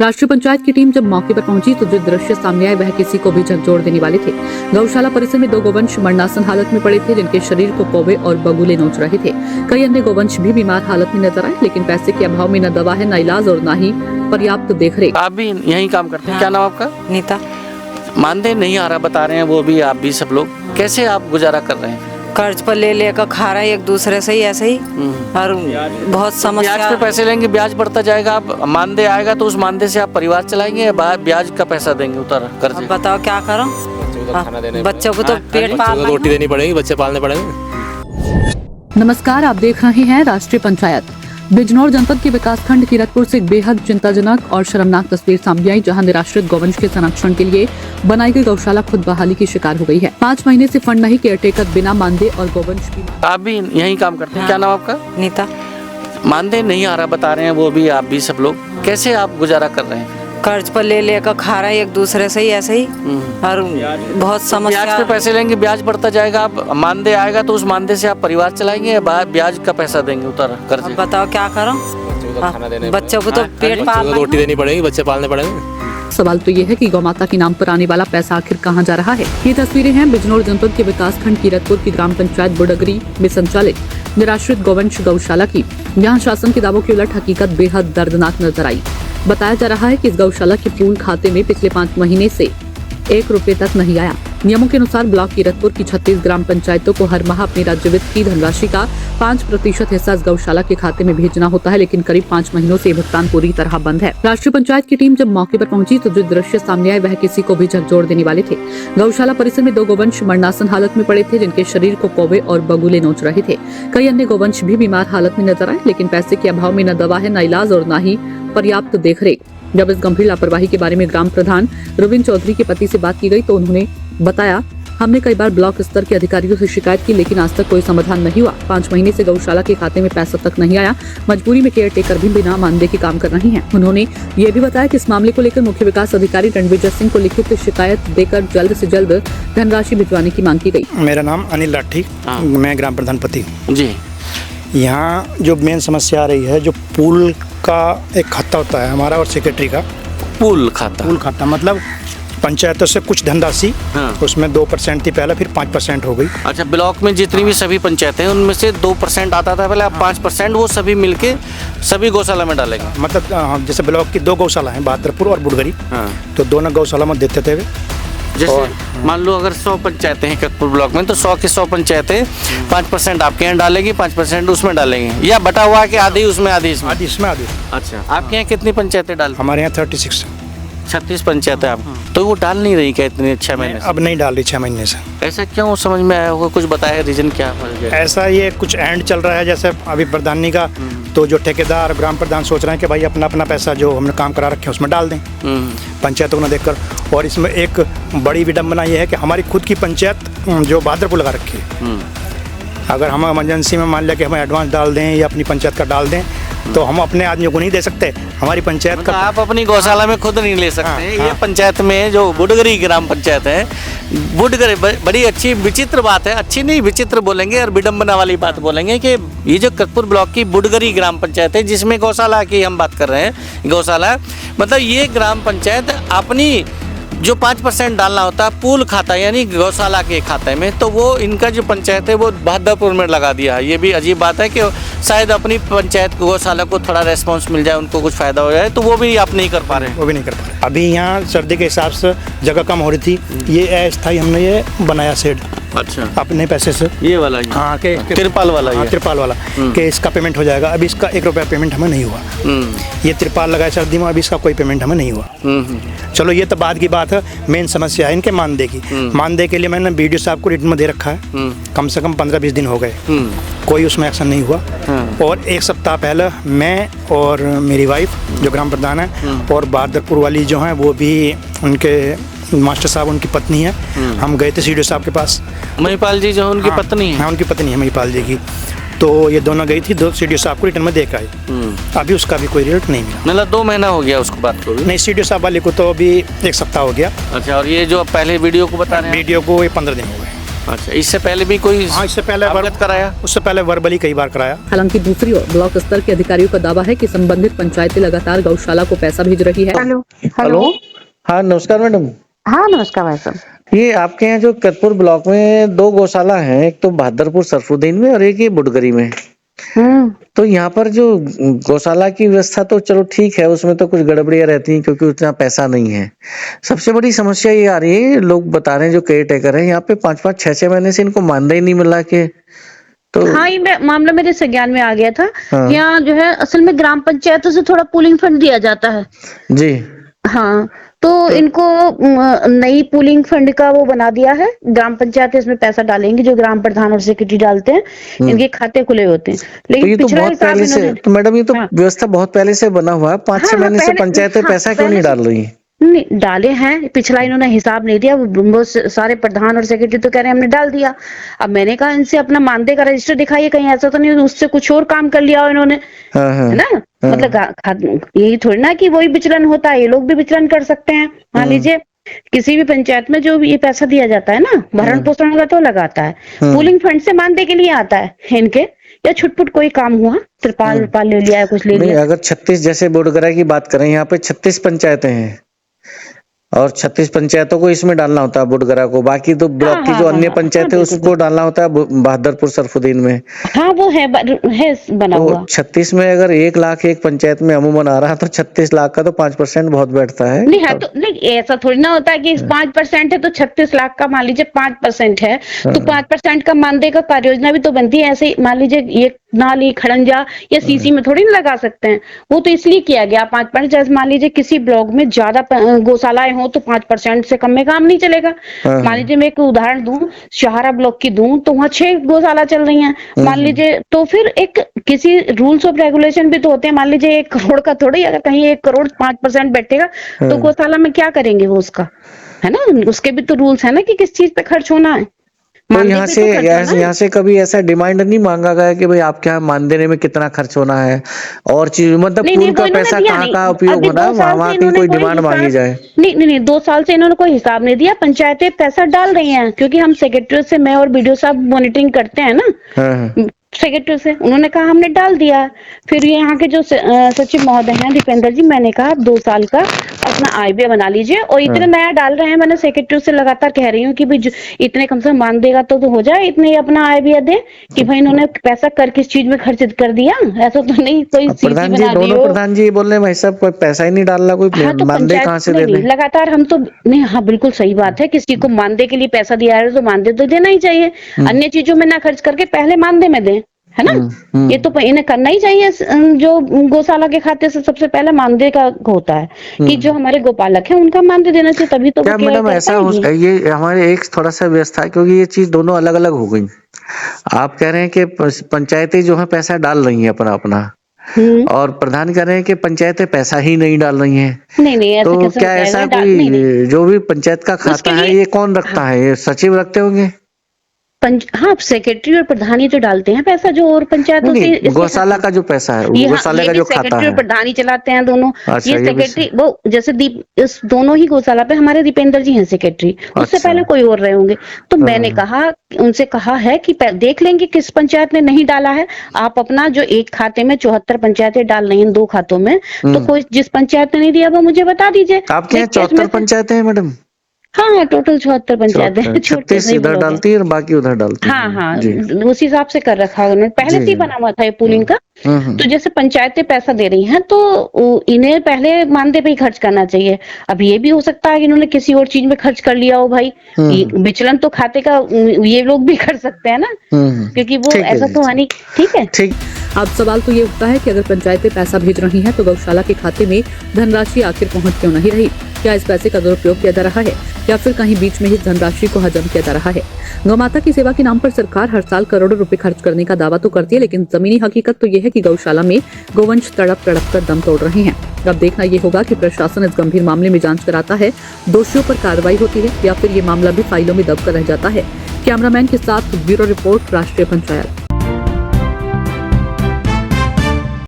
राष्ट्रीय पंचायत की टीम जब मौके पर पहुंची तो जो दृश्य सामने आए वह किसी को भी झकझोर देने वाले थे। गौशाला परिसर में 2 गोवंश मरणासन हालत में पड़े थे, जिनके शरीर को कौवे और बगुले नोच रहे थे। कई अन्य गोवंश भी बीमार हालत में नजर आए, लेकिन पैसे के अभाव में न दवा है, न इलाज और न ही पर्याप्त देखरेख। आप भी यही काम करते हैं? क्या नाम आपका? नीता। मानदेय नहीं आ रहा बता रहे हैं वो भी, आप भी सब लोग, कैसे आप गुजारा कर रहे हैं? कर्ज पर ले लेकर खा रहे हैं एक दूसरे से ही ऐसे ही, और बहुत समस्या। ब्याज पे पैसे लेंगे, ब्याज बढ़ता जाएगा, आप मानदेय आएगा तो उस मानदेय से आप परिवार चलाएंगे या ब्याज का पैसा देंगे उतर कर्ज? अब बताओ क्या करो, बच्चों को तो पेट पालना, रोटी देनी पड़ेगी, बच्चे पालने पड़ेंगे। नमस्कार, आप देख रहे हैं राष्ट्रीय पंचायत। बिजनौर जनपद के विकासखंड कीरतपुर से एक बेहद चिंताजनक और शर्मनाक तस्वीर सामने आई, जहां निराश्रित गौवंश के संरक्षण के लिए बनाई गई गौशाला खुद बहाली की शिकार हो गई है। 5 महीने से फंड नहीं, केयरटेकर बिना मानदेय और गौवंश भी। आप भी यही काम करते हैं? क्या नाम आपका? नीता। मानदेय नहीं आ रहा बता रहे हैं वो भी, आप भी सब लोग, कैसे आप गुजारा कर रहे हैं? कर्ज पर ले लेकर खा रहे हैं एक दूसरे से ही ऐसे ही, और बहुत समस्या। ब्याज पे पैसे लेंगे, ब्याज बढ़ता जाएगा, आप मानदेय आएगा तो उस मानदेय से आप परिवार चलाएंगे या ब्याज का पैसा देंगे उतर कर्ज? अब बताओ क्या करो, बच्चों को तो पेट पालना, रोटी देनी पड़ेगी, बच्चे पालने पड़ेंगे। सवाल तो ये है कि गौमाता के नाम पर आने वाला पैसा आखिर कहां जा रहा है। ये तस्वीरें हैं बिजनौर जनपद के विकासखंड कीरतपुर की ग्राम पंचायत बुडगरी में संचालित निराश्रित गौवंश गौशाला की, जहां शासन के दावों की उलट हकीकत बेहद दर्दनाक नजर आई। बताया जा रहा है कि इस गौशाला के पूल खाते में पिछले 5 महीने से 1 रुपए तक नहीं आया। नियमों के अनुसार ब्लॉक कीरतपुर की 36 ग्राम पंचायतों को हर माह अपनी राज्य वित्त की धनराशि का 5% हिस्सा इस गौशाला के खाते में भेजना होता है, लेकिन करीब 5 महीनों से भुगतान पूरी तरह बंद है। राष्ट्रीय पंचायत की टीम जब मौके पर पहुंची तो जो दृश्य सामने आए वह किसी को भी झकझोर देने वाले थे। गौशाला परिसर में 2 गोवंश मरणासन हालत में पड़े थे, जिनके शरीर को कौवे और बगुले नोच रहे थे। कई अन्य गोवंश भी बीमार हालत में नजर आए, लेकिन पैसे के अभाव में न दवा है, न इलाज और न ही पर्याप्त देखरेख। जब इस गंभीर लापरवाही के बारे में ग्राम प्रधान रविंद्र चौधरी के पति से बात की गई तो उन्होंने बताया, हमने कई बार ब्लॉक स्तर के अधिकारियों से शिकायत की, लेकिन आज तक कोई समाधान नहीं हुआ। 5 महीने से गौशाला के खाते में पैसा तक नहीं आया। मजबूरी में केयरटेकर भी बिना मानदेय के काम कर रही हैं। उन्होंने ये भी बताया कि इस मामले को लेकर मुख्य विकास अधिकारी रणविजय सिंह को लिखित शिकायत देकर जल्द से जल्द धनराशि भिजवाने की मांग की गई। मेरा नाम अनिल लाठी, मैं ग्राम प्रधान पति जी। यहाँ जो मेन समस्या आ रही है, जो पूल का एक खाता होता है हमारा और सेक्रेटरी का, पूल खाता मतलब पंचायतों से कुछ धनराशि, उसमें 2% थी पहले, फिर 5% हो गई। अच्छा, ब्लॉक में जितनी भी सभी पंचायतें हैं उनमें से 2% आता था पहले, अब 5% वो सभी मिलके सभी गौशाला में डालेंगे। मतलब जैसे ब्लॉक की 2 गौशाला हैं, बहादुरपुर और बुडगरी, तो दोनों गौशाला में देते थे वे। जैसे मान लो अगर 100 पंचायतें हैं कीरतपुर ब्लॉक में, तो 100 की 100 पंचायतें 5% आपके यहाँ डालेगी, 5% उसमें डालेंगे, या बटा हुआ कि आधी उसमें आधी इसमें? आधी इसमें आधी। अच्छा, आपके यहाँ कितनी पंचायतें डाल? हमारे यहाँ 36 पंचायतें आप, तो वो डाल नहीं रही क्या इतने 6 महीने से? अब नहीं डाल रही 6 महीने से। ऐसा क्यों, समझ में आया होगा? कुछ बताया रीजन क्या? ऐसा ये कुछ एंड चल रहा है, जैसे अभी प्रधानी का, तो जो ठेकेदार ग्राम प्रधान सोच रहे हैं कि भाई अपना अपना पैसा जो हमने काम करा रखे हैं उसमें डाल दें, पंचायतों को न देखकर। और इसमें एक बड़ी विडम्बना ये है कि हमारी खुद की पंचायत जो बहादुरपुर लगा रखी है, अगर हम इमरजेंसी में मान लिया कि हम एडवांस डाल दें या अपनी पंचायत का डाल दें, तो हम अपने आदमियों को नहीं दे सकते, हमारी पंचायत का। आप अपनी गौशाला में खुद नहीं ले सकते। ये पंचायत में जो बुडगरी ग्राम पंचायत है, बुडगरी बड़ी अच्छी विचित्र बात है, अच्छी नहीं विचित्र बोलेंगे और विडम्बना वाली बात बोलेंगे कि ये जो कीरतपुर ब्लॉक की बुडगरी ग्राम पंचायत है, जिसमें गौशाला की हम बात कर रहे हैं, गौशाला मतलब ये ग्राम पंचायत अपनी जो 5% डालना होता है पूल खाता यानी गौशाला के खाते में, तो वो इनका जो पंचायत है वो बहादुरपुर में लगा दिया है। ये भी अजीब बात है कि शायद अपनी पंचायत गौशाला को थोड़ा रेस्पॉन्स मिल जाए, उनको कुछ फ़ायदा हो जाए, तो वो भी आप नहीं कर पा रहे हैं। वो भी नहीं कर पा रहे। अभी यहाँ सर्दी के हिसाब से जगह कम हो रही थी, ये अस्थायी हमने ये बनाया शेड। अच्छा, अपने पैसे से, ये वाला? हाँ, के तिरपाल वाला? हाँ, तिरपाल वाला कि इसका पेमेंट हो जाएगा। अभी इसका 1 रुपया पेमेंट हमें नहीं हुआ। ये तिरपाल लगाए सर्दी में, अभी इसका कोई पेमेंट हमें नहीं हुआ। चलो ये तो बाद की बात है, मेन समस्या है इनके मानदेय की। मानदेय के लिए मैंने BDO साहब को रिटर्न में दे रखा है, कम से कम 15-20 दिन हो गए, कोई उसमें एक्शन नहीं हुआ। और 1 सप्ताह पहले मैं और मेरी वाइफ जो ग्राम प्रधान है और बहादुरपुर वाली जो हैं वो भी, उनके मास्टर साहब उनकी पत्नी है, हम गए थे CDO साहब के पास। महिपाल जी जो उनकी पत्नी है? हाँ, उनकी पत्नी है महिपाल जी की। तो ये दोनों गई थी, 2 CDO साहब को रिटर्न में देकर आई। अभी उसका भी कोई रिजल्ट नहीं मिला। मतलब 2 महीना हो गया उसको बात को? नहीं, CDO साहब वाले को तो अभी 1 सप्ताह हो गया। अच्छा, और ये जो पहले वीडियो को बता रहे हैं? वीडियो को ये 15 दिन हो गए। अच्छा, इससे पहले भी कोई हाँ, इससे पहले अवगत कराया? उससे पहले वर्बली कई बार कराया। हालांकि दूसरी ओर ब्लॉक स्तर के अधिकारियों का दावा है कि संबंधित पंचायतें लगातार गौशाला को पैसा भेज रही है। हेलो। हाँ नमस्कार मैडम। हाँ नमस्कार भाई साहब। ये आपके यहाँ जो करपुर ब्लॉक में 2 गौशाला हैं, एक तो बहादुरपुर सरफुद्दीन में और एक ये बुडगरी में। तो यहाँ पर जो गौशाला की व्यवस्था तो चलो ठीक है, उसमें तो कुछ गड़बड़ियां रहती हैं क्योंकि उतना पैसा नहीं है। सबसे बड़ी समस्या ये आ रही है, लोग बता रहे हैं जो केयर टेकर है यहाँ पे 5-5, 6-6 महीने से इनको मानदेय नहीं मिला के। तो हाँ ये मामला मेरे संज्ञान में आ गया था। हाँ। यहाँ जो है असल में ग्राम पंचायतों से थोड़ा पूलिंग फंड दिया जाता है जी। हाँ, तो इनको नई पूलिंग फंड का वो बना दिया है। ग्राम पंचायत इसमें पैसा डालेंगे, जो ग्राम प्रधान और सेक्रेटरी डालते हैं, इनके खाते खुले होते हैं। तो लेकिन ये तो पिछड़ा बहुत हिसाब पहले से, इन्होंने तो मैडम ये तो हाँ। व्यवस्था बहुत पहले से बना हुआ है, 5-6 महीने से पंचायतें पैसा क्यों नहीं डाल रही? नहीं डाले हैं, पिछला इन्होंने हिसाब नहीं दिया। वो सारे प्रधान और सेक्रेटरी तो कह रहे हैं हमने डाल दिया। अब मैंने कहा इनसे अपना मानदेय का रजिस्टर दिखाइए, कहीं ऐसा तो नहीं उससे कुछ और काम कर लिया हो इन्होंने, है ना। मतलब यही थोड़ी ना कि वही विचलन होता है, ये लोग भी विचलन कर सकते हैं। मान लीजिए किसी भी पंचायत में जो भी ये पैसा दिया जाता है ना, भरण पोषण का तो लगाता है, पूलिंग फंड से मानदेय के लिए आता है इनके, या छुटपुट कोई काम हुआ, त्रिपाल ले लिया है, कुछ ले लिया। अगर 36 जैसे बुडगरा की बात करें, यहाँ पे 36 पंचायतें हैं और 36 पंचायतों को इसमें डालना होता है बुडगरा को, बाकी तो ब्लॉक की जो अन्य पंचायतें उसको डालना होता है बहादुरपुर सरफुद्दीन में। हाँ वो है बना तो हुआ। 36 में अगर 1 लाख एक पंचायत में अमूमन आ रहा है तो 36 लाख का तो 5% बहुत बैठता है। नहीं है तो नहीं, ऐसा थोड़ी ना होता है कि 5% है तो 36 लाख का, मान लीजिए 5% है तो 5% का मानदेय का कार्य योजना भी तो बनती है। ऐसे मान लीजिए ये नाली खड़ंजा या सीसी में थोड़ी ना लगा सकते हैं, वो तो इसलिए किया गया 5%। जैसे मान लीजिए किसी ब्लॉक में ज्यादा गौशालाएं हो तो 5% से कम में काम नहीं चलेगा। मान लीजिए मैं एक उदाहरण दूं, सहारा ब्लॉक की दूं तो वहाँ 6 गौशाला चल रही हैं, मान लीजिए, तो फिर एक किसी रूल्स ऑफ रेगुलेशन भी तो होते हैं। मान लीजिए 1 करोड़ का थोड़ी, अगर कहीं 1 करोड़ 5% बैठेगा तो गौशाला में क्या करेंगे वो, उसका है ना, उसके भी तो रूल्स है ना कि किस चीज पे खर्च होना है। तो यहाँ से कभी ऐसा डिमांड नहीं मांगा गया कि भाई आपके यहाँ मानदेय में कितना खर्च होना है और चीज, मतलब पूल का पैसा कहाँ का उपयोग होना है, वहाँ की कोई डिमांड मांगी जाए? नहीं 2 साल से इन्होंने कोई हिसाब नहीं दिया। पंचायतें पैसा डाल रही हैं क्योंकि हम सेक्रेटरी से, मैं और बीडीओ साहब मॉनिटरिंग करते हैं ना सेक्रेटरी से, उन्होंने कहा हमने डाल दिया। फिर यहाँ के जो सचिव महोदय हैं दीपेंद्र जी, मैंने कहा 2 साल का अपना आईबीए बना लीजिए, और इतने नया डाल रहे हैं। मैंने सेक्रेटरी से लगातार कह रही हूँ कि भाई इतने कम से कम मान देगा तो हो जाए, इतने अपना आईबीए दे कि भाई इन्होंने पैसा कर किस चीज में खर्च कर दिया। ऐसा तो नहीं कोई प्रधान जी, दोनों प्रधान जी बोल रहे भाई साहब कोई पैसा ही नहीं डाल रहा, कोई हाँ, तो मानदेय कहाँ से दे दें? लगातार हम तो नहीं, हाँ बिल्कुल सही बात है, किसी को मानदेय के लिए पैसा दिया है तो मानदेय तो देना ही चाहिए। अन्य चीजों में ना खर्च करके पहले मानदेय में दें, है ना। ये तो इन्हें करना ही चाहिए। जो गौशाला के खाते से सबसे पहले मानदेय का होता है कि जो हमारे गोपालक हैं उनका मानदेय देना चाहिए, तभी तो क्या मैडम ऐसा ये हमारे एक थोड़ा सा व्यवस्था है, क्योंकि ये चीज दोनों अलग अलग हो गई। आप कह रहे हैं कि पंचायतें जो है पैसा डाल रही हैं अपना और प्रधान कह रहे हैं कि पंचायतें पैसा ही नहीं डाल रही हैं। नहीं तो क्या ऐसा कोई जो भी पंचायत का खाता है ये कौन रखता है? ये सचिव रखते होंगे? हाँ सेक्रेटरी और प्रधान ही तो डालते हैं पैसा, जो और पंचायतों से गौशाला का जो पैसा है, गौशाला का जो खाता सेक्रेटरी है, और प्रधान ही चलाते हैं दोनों। अच्छा, ये सेक्रेटरी वो जैसे इस दोनों ही गौशाला पे हमारे दीपेंद्र जी हैं सेक्रेटरी, उससे पहले कोई और रहे होंगे। तो मैंने कहा, उनसे कहा है कि देख लेंगे किस पंचायत ने नहीं डाला है। आप अपना जो एक खाते में 74 पंचायतें डाल रही हैं 2 खातों में, तो कोई जिस पंचायत ने नहीं दिया वो मुझे बता दीजिए। आपके यहाँ 74 पंचायतें हैं मैडम? हाँ टोटल 74 पंचायत है। 36 इधर डालती है और बाकी उधर डालती है। हाँ उसी हिसाब से कर रखा है उन्होंने, पहले से ही बना हुआ था ये पूलिंग का। तो जैसे पंचायतें पैसा दे रही हैं तो इन्हें पहले मानदेय पे ही खर्च करना चाहिए। अब ये भी हो सकता है कि इन्होंने किसी और चीज में खर्च कर लिया हो भाई, विचलन तो खाते का ये लोग भी कर सकते हैं ना, क्योंकि वो ऐसा तो है नहीं। ठीक है, ठीक। अब सवाल तो ये उठता है कि अगर पंचायतें पैसा भेज रही हैं तो गौशाला के खाते में धनराशि आखिर पहुंच क्यों नहीं रही? क्या इस पैसे का दुरुपयोग किया जा रहा है या फिर कहीं बीच में ही धनराशि को हजम किया जा रहा है? गौमाता की सेवा के नाम पर सरकार हर साल करोड़ों रुपए खर्च करने का दावा तो करती है, लेकिन जमीनी हकीकत तो ये है कि गौशाला में गोवंश तड़प कर दम तोड़ रहे हैं। अब देखना ये होगा कि प्रशासन इस गंभीर मामले में जांच कराता है, दोषियों पर कार्रवाई होती है या फिर ये मामला भी फाइलों में दब कर रह जाता है। कैमरामैन के साथ ब्यूरो रिपोर्ट, राष्ट्रीय पंचायत।